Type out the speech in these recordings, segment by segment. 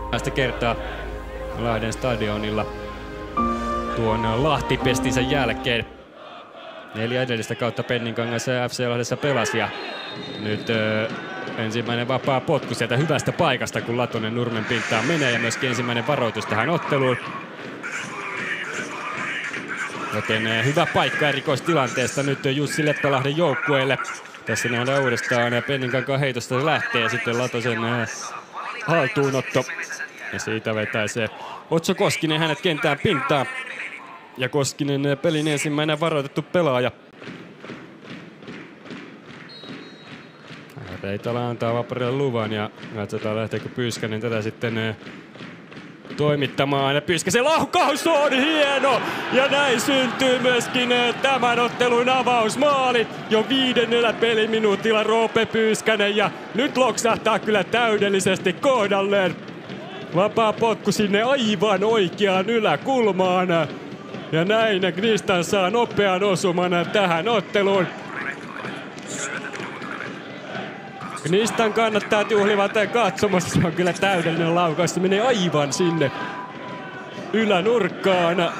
ensimmäistä kertaa Lahden stadionilla tuon Lahtipestinsä jälkeen. 4 edellistä kautta Penninkangas FC Lahdessa pelasi ja nyt ensimmäinen vapaa potku sieltä hyvästä paikasta, kun Latonen nurmen pintaan menee ja myöskin ensimmäinen varoitus tähän otteluun. Joten hyvä paikka erikoistilanteesta nyt Jussi Leppälahden joukkueelle. Tässä nähdään uudestaan Penninkankaan heitosta lähtee ja sitten Latosen haltuunotto. Ja siitä vetäisee Otso Koskinen hänet kentään pintaan. Ja Koskinen pelin ensimmäinen varoitettu pelaaja. Reitala antaa Vaparille luvan ja katsotaan lähteekö Pyyskänen tätä sitten toimittamaan. Pyyskäsen laukaus on hieno ja näin syntyy myöskin tämän ottelun avausmaali. Jo 5. peliminuutilla Roope Pyyskänen ja nyt loksahtaa kyllä täydellisesti kohdalleen. Vapaa potku sinne aivan oikeaan yläkulmaan. Ja näin Gnistan saa nopean osuman tähän otteluun. Gnistan kannattaa juhlivat katsomassa. Se on kyllä täydellinen laukaus. Se menee aivan sinne ylänurkkaan.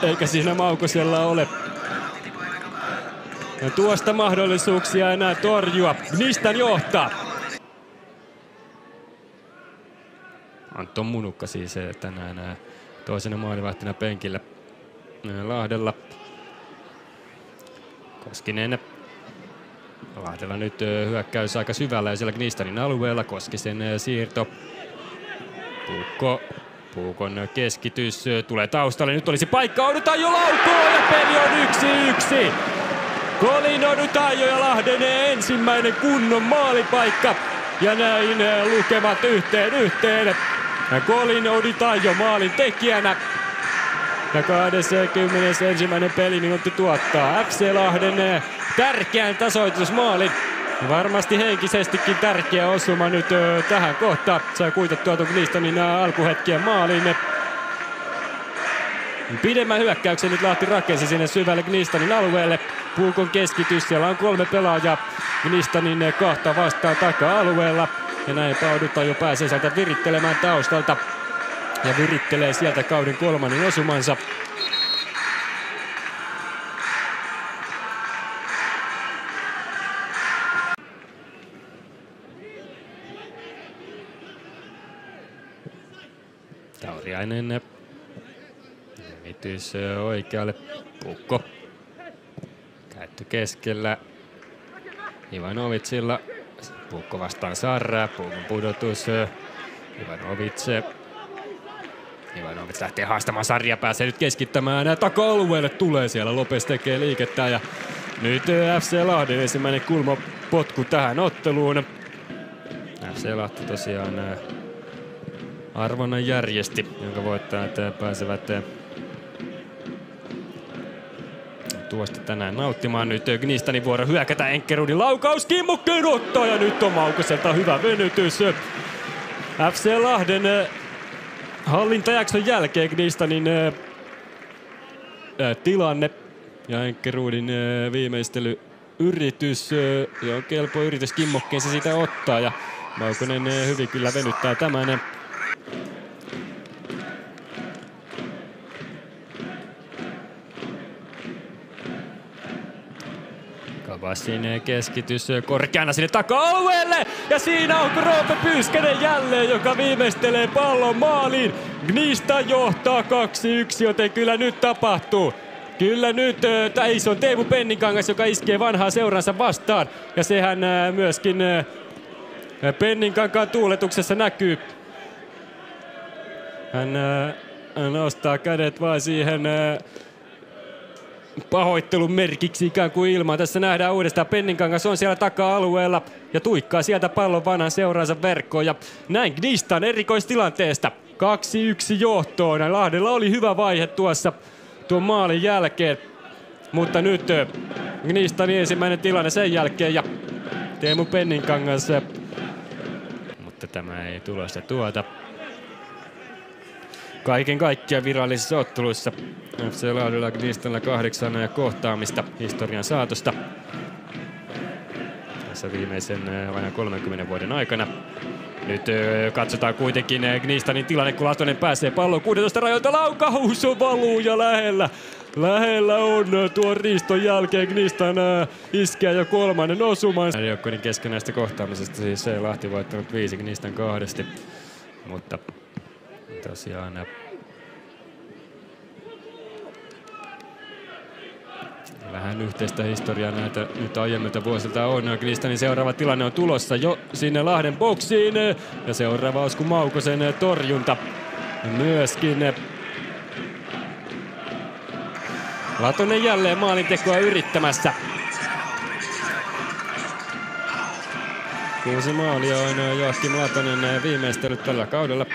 Eikä siinä Maukosella ole tuosta mahdollisuuksia enää torjua. Gnistan johtaa. Anton Munukka siis tänään toisena maalivahtina penkillä Lahdella. Koskinen. Lahdella nyt hyökkäys aika syvällä ja siellä Gnistanin alueella. Koskisen siirto. Puukon keskitys tulee taustalle. Nyt olisi paikka. Odutajo laukoo ja peli on 1-1. Colin Odutajo ja Lahden ensimmäinen kunnon maalipaikka. Ja näin lukemat yhteen. Colin Odutajo maalin tekijänä. Ja 21. peliminuutti tuottaa FC Lahden tärkeän tasoitusmaalin. Varmasti henkisestikin tärkeä osuma nyt tähän kohtaan. Sai kuitattua tuon Gnistanin alkuhetkien maaliin. Pidemmän hyökkäyksen nyt Lahti rakensi sinne syvälle Gnistanin alueelle. Puukon keskitys, siellä on 3 pelaajaa Gnistanin kahta vastaan taka-alueella. Ja näin Odutajo pääsee sieltä virittelemään taustalta. Ja virittelee sieltä kauden 3. osumansa. Tauriainen. Nimitys oikealle. Puukko. Käyttö keskellä. Ivanovicilla. Puukko vastaan Sarraa. Puukon pudotus. Ivanovic lähtee haastamaan Sarria. Pääsee nyt keskittämään. Taka-alueelle tulee siellä. Lopes tekee liikettä. Ja nyt FC Lahden ensimmäinen kulmapotku tähän otteluun. FC Lahti tosiaan arvonnan järjesti, jonka voittajat pääsevät tuosta tänään nauttimaan. Nyt Gnistanin vuoro hyökätä. Enkerudin laukaus. Kimmokkeen ottaa ja nyt on Maukoselta hyvä venytys. FC Lahden hallintajakson jälkeen Gnistanin tilanne ja Enkerudin viimeistelyyritys ja on kelpo yritys Kimmokkeen se siitä ottaa ja Maukonen hyvin kyllä venyttää tämän. Kavasin keskitys korkeana sinne taka-alueelle ja siinä on Roope Pyyskänen jälleen, joka viimeistelee pallon maaliin. Gnistan johtaa 2-1, joten kyllä nyt tapahtuu. Kyllä nyt, se on Teemu Penninkangas, joka iskee vanhaa seuransa vastaan ja sehän myöskin Penninkankaan tuuletuksessa näkyy. Hän nostaa kädet vaan siihen pahoittelun merkiksi ikään kuin ilmaan. Tässä nähdään uudestaan Penninkangas on siellä taka-alueella ja tuikkaa sieltä pallon vanhan seuraansa verkkoon. Ja näin Gnistan erikoistilanteesta 2-1 johtoon. Lahdella oli hyvä vaihe tuossa tuon maalin jälkeen, mutta nyt Gnistanin ensimmäinen tilanne sen jälkeen ja Teemu Penninkangas. Mutta tämä ei tulosta tuota. Kaiken kaikkiaan virallisissa otteluissa FC Lahdella Gnistanilla 8 kohtaamista historian saatosta. Tässä viimeisen vain 30 vuoden aikana. Nyt katsotaan kuitenkin Gnistanin tilanne, kun Latonen pääsee pallon 16 rajoilta. Laukaus valuu ja lähellä on tuon riiston jälkeen Gnistan iskeä jo kolmannen osuman. Joukkojen keskenäistä kohtaamisesta siis Lahti voittanut 5 Gnistan 2. Mutta tosiaan vähän yhteistä historiaa näitä nyt aiemmilta vuosilta on. Gnistanin seuraava tilanne on tulossa jo sinne Lahden boksiin. Ja seuraava Osku Maukosen torjunta myöskin. Latonen jälleen maalintekoa yrittämässä. 6 maalia on Joakim Latonen viimeistellyt tällä kaudella.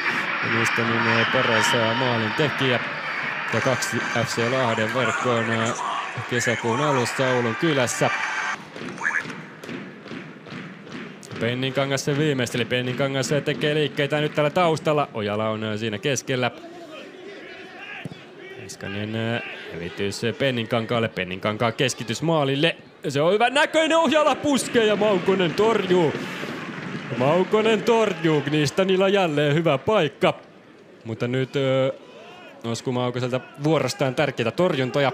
Gnistanin paras maalintekijä. Ja 2 FC Lahden verkkoon kesäkuun alussa Oulun kylässä. Penninkangas se viimeisteli. Penninkangas tekee liikkeitä nyt täällä taustalla. Ojala on siinä keskellä. Heiskanen välitys Penninkankaalle. Penninkankaan keskitys maalille. Se on hyvän näköinen. Ojala puskee ja Maukonen torjuu. Maukonen torjuu. Gnistanilla jälleen hyvä paikka. Mutta nyt Osku Maukoselta vuorostaan tärkeitä torjuntoja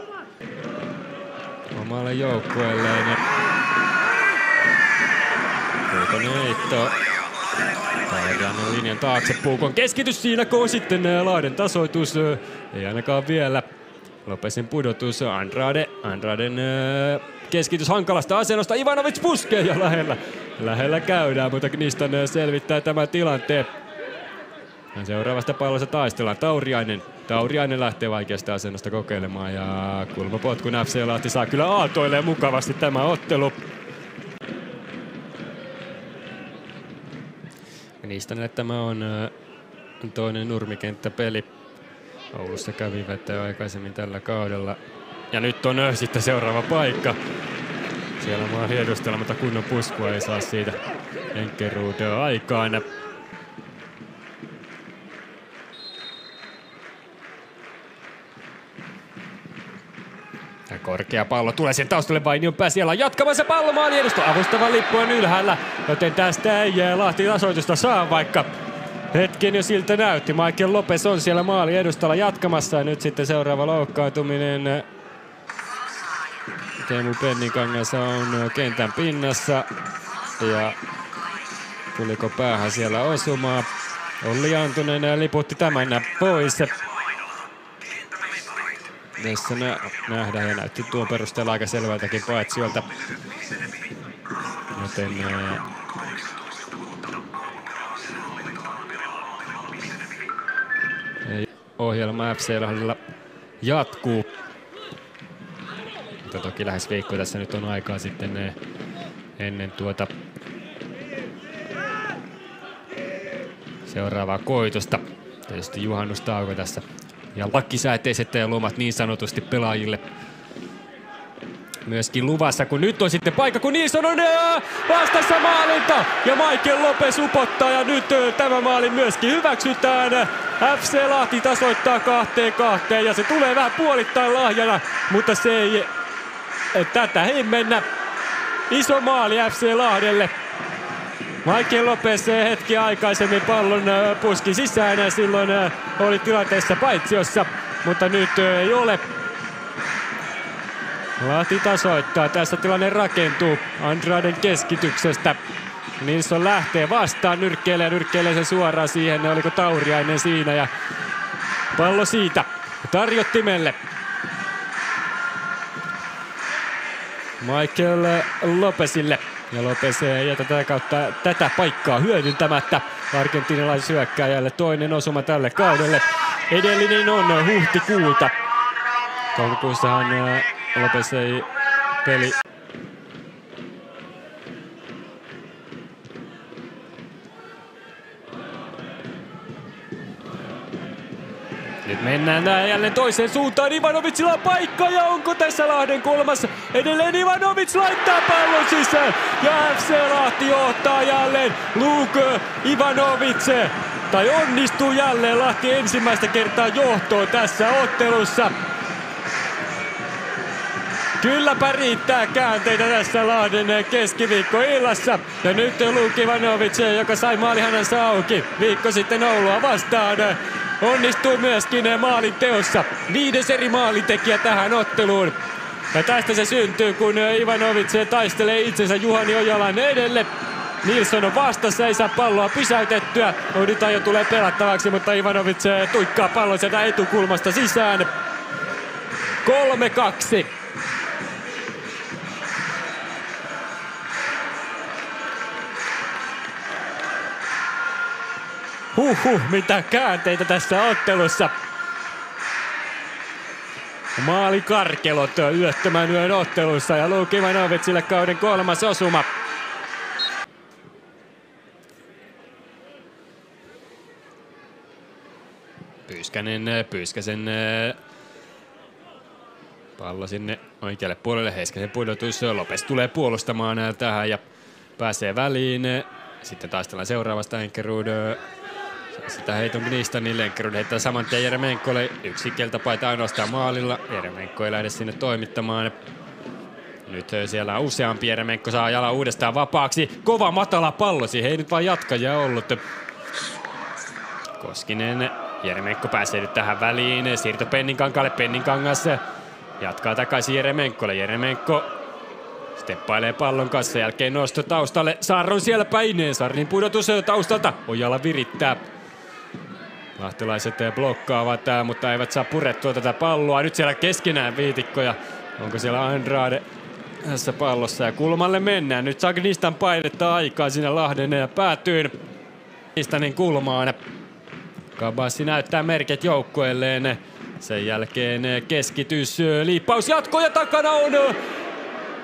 omalle joukkueelleen. Puukon heitto. Tairianen linjan taakse. Puukon keskitys siinä, kun sitten Lahden tasoitus. Ei ainakaan vielä. Lopesin pudotus. Andraden keskitys hankalasta asennosta. Ivanovic puskee ja lähellä käydään, mutta Gnistan selvittää tämän tilanteen. Seuraavasta pallosta taistellaan. Tauriainen lähtee vaikeasta asennosta kokeilemaan ja kulmapotkun FC Lahti saa kyllä aaltoilee mukavasti tämä ottelu. Gnistanille tämä on toinen nurmikenttäpeli. Oulussa kävivät aikaisemmin tällä kaudella. Ja nyt on sitten seuraava paikka. Siellä maali edustella, mutta kunnon puskua ei saa siitä Enkeruud aikaan. Korkea pallo tulee sen taustalle, Vainion pää siellä on jatkamassa pallo maali edusta. Avustava lippu on ylhäällä, joten tästä ei Lahti tasoitusta saa, vaikka hetken jo siltä näytti. Michael Lopez on siellä maali edustalla jatkamassa ja nyt sitten seuraava loukkaantuminen. Teemu Penninkangas on kentän pinnassa ja tuliko päähän siellä osumaa. Olli Antunen liputti tämän pois. Tässä nähdään ja näytti tuon perusteella aika selvältäkin paitsiolta. Joten ohjelma FC Lahdella jatkuu. Mutta toki lähes viikko tässä nyt on aikaa sitten ennen tuota seuraavaa koitosta. Tietysti juhannustauko tässä. Ja lakisääteiset lomat niin sanotusti pelaajille myöskin luvassa, kun nyt on sitten paikka, kun Nilsson on vastassa maalilta. Ja Michael Lopez upottaa ja nyt tämä maali myöskin hyväksytään. FC Lahti tasoittaa 2-2 ja se tulee vähän puolittain lahjana, mutta se ei, tätä ei mennä. Iso maali FC Lahdelle. Michael Lopez hetki aikaisemmin pallon puski sisään ja silloin oli tilanteessa paitsiossa, mutta nyt ei ole. Lahti tasoittaa, tässä tilanne rakentuu Andraden keskityksestä. Nilsson lähtee vastaan, nyrkkeilee sen suoraan siihen, oliko Tauriainen siinä ja pallo siitä tarjottimelle. Michael Lopezille. Ja Lopez ei jätä tätä kautta tätä paikkaa hyödyntämättä argentiinalaishyökkääjälle. Toinen osuma tälle kaudelle. Edellinen on huhtikuulta. Toukokuussahan Lopez ei peli. Nyt mennään jälleen toiseen suuntaan. Ivanovicilla on paikka ja onko tässä Lahden kolmas? Edelleen Ivanovic laittaa pallon sisään ja FC Lahti johtaa jälleen. Luke Ivanovic tai onnistuu jälleen Lahti ensimmäistä kertaa johtoon tässä ottelussa. Kylläpä riittää käänteitä tässä Lahden keskiviikkoillassa. Ja nyt Luke Ivanovic, joka sai maalihänänsä auki viikko sitten Oulua vastaan, onnistuu myöskin maalin teossa. 5. eri maalintekijä tähän otteluun. Ja tästä se syntyy, kun Ivanovic taistelee itsensä Juhani Ojalan edelle. Nilsson on vastassa, ei saa palloa pysäytettyä. Ouditajo tulee pelattavaksi, mutta Ivanovic tuikkaa pallon sieltä etukulmasta sisään. 3-2. Mitä käänteitä tässä ottelussa. Maalikarkelot yöttömän yön ottelussa ja Luke Ivanovicille kauden 3. osuma. Pyyskäsen pallo sinne oikealle puolelle. Heiskasen pudotus. Lopes tulee puolustamaan tähän ja pääsee väliin. Sitten taistellaan seuraavasta. Enkerud sitä heiton Gnistanille. Enkerud heittää saman tien Jeremenkolle. Yksi keltapaita ainoastaan maalilla. Jeremenko ei lähde sinne toimittamaan. Nyt siellä on useampi. Jeremenko saa jalan uudestaan vapaaksi. Kova matala pallo. Siihen ei nyt vaan jatkajia ollut. Koskinen. Jeremenko pääsee nyt tähän väliin. Siirto Penninkankaalle. Penninkangas jatkaa takaisin Jeremenkolle. Jeremenko steppailee pallon kanssa. Jälkeen nosto taustalle. Sarron siellä päineen. Sarrin pudotus taustalta. Ojala virittää. Lahtelaiset blokkaavat, mutta eivät saa purettua tätä palloa. Nyt siellä keskenään viitikkoja. Onko siellä Andrade tässä pallossa? Ja kulmalle mennään. Nyt saa Gnistan painetta aikaa sinne Lahden päätyyn. Gnistanin kulmaan. Kabassi näyttää merkit joukkueelleen. Sen jälkeen keskitys, liippaus jatko ja takana on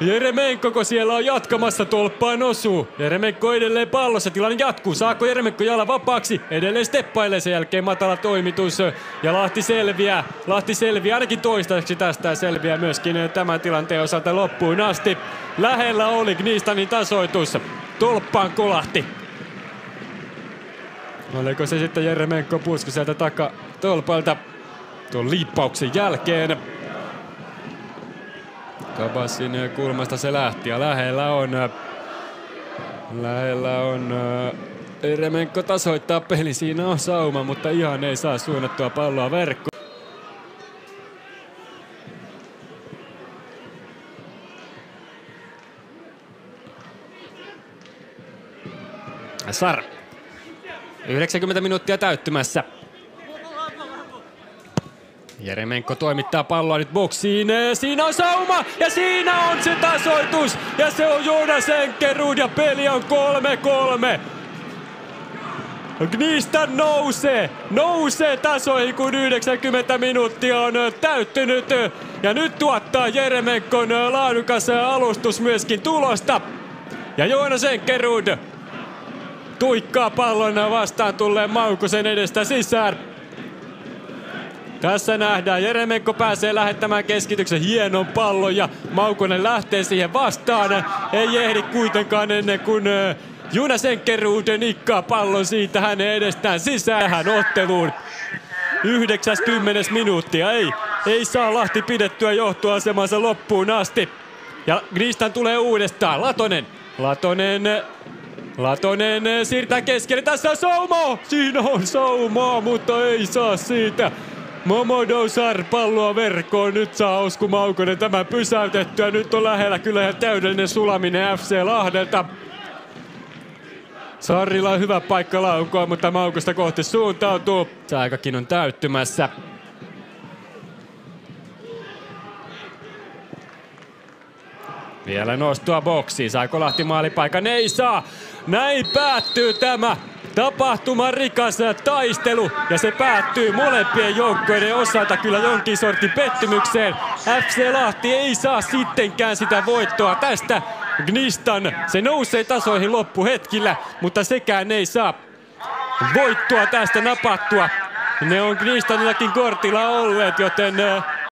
Jeremenko, kun siellä on jatkamassa, tolppaan osuu. Jeremenko edelleen pallossa, tilanne jatkuu. Saako Jeremenko jalan vapaaksi? Edelleen steppailee, sen jälkeen matala toimitus. Ja Lahti selviää ainakin toistaiseksi tästä ja selviää myöskin tämän tilanteen osalta loppuun asti. Lähellä oli Gnistanin tasoitus. Tolppaan kolahti. Oliko se sitten Jeremenko pusku sieltä takatolpalta tuon liippauksen jälkeen? Kabassin kulmasta se lähti ja lähellä on Jeremenko tasoittaa peli. Siinä on sauma, mutta ihan ei saa suunnattua palloa verkkoon. Sar. 90 minuuttia täyttymässä. Jeremenko toimittaa palloa nyt boksiin. Siinä on sauma ja siinä on se tasoitus. Ja se on Jonas Enkerud ja peli on 3-3. Gnistan nousee tasoihin, kun 90 minuuttia on täyttynyt. Ja nyt tuottaa Jeremenkon laadukas alustus myöskin tulosta. Ja Jonas Enkerud tuikkaa pallon vastaan tulleen Maukosen edestä sisään. Tässä nähdään, Jeremenko pääsee lähettämään keskityksen hienon pallon ja Maukonen lähtee siihen vastaan. Ei ehdi kuitenkaan ennen kuin Jonas Enkerud nikkaa pallon siitä hänen edestään sisään tähän otteluun. 90 minuuttia. Ei saa Lahti pidettyä johtoasemansa loppuun asti. Ja Gnistan tulee uudestaan. Latonen siirtää keskelle. Tässä on saumaa! Siinä on saumaa, mutta ei saa siitä. Momodou Sar palloa verkkoon. Nyt saa Osku Maukonen tämän pysäytettyä. Nyt on lähellä kyllä ihan täydellinen sulaminen FC Lahdelta. Sarrilla on hyvä paikka laukoa, mutta Maukosta kohti suuntautuu. Aikakin on täyttymässä. Vielä nostoa boksiin. Saiko Lahti maalipaikan? Ei saa. Näin päättyy tämä tapahtuman rikas taistelu. Ja se päättyy molempien joukkojen osalta kyllä jonkin sortin pettymykseen. FC Lahti ei saa sittenkään sitä voittoa tästä. Gnistan, se nousee tasoihin loppuhetkillä, mutta sekään ei saa voittoa tästä napattua. Ne on Gnistanillakin kortilla olleet, joten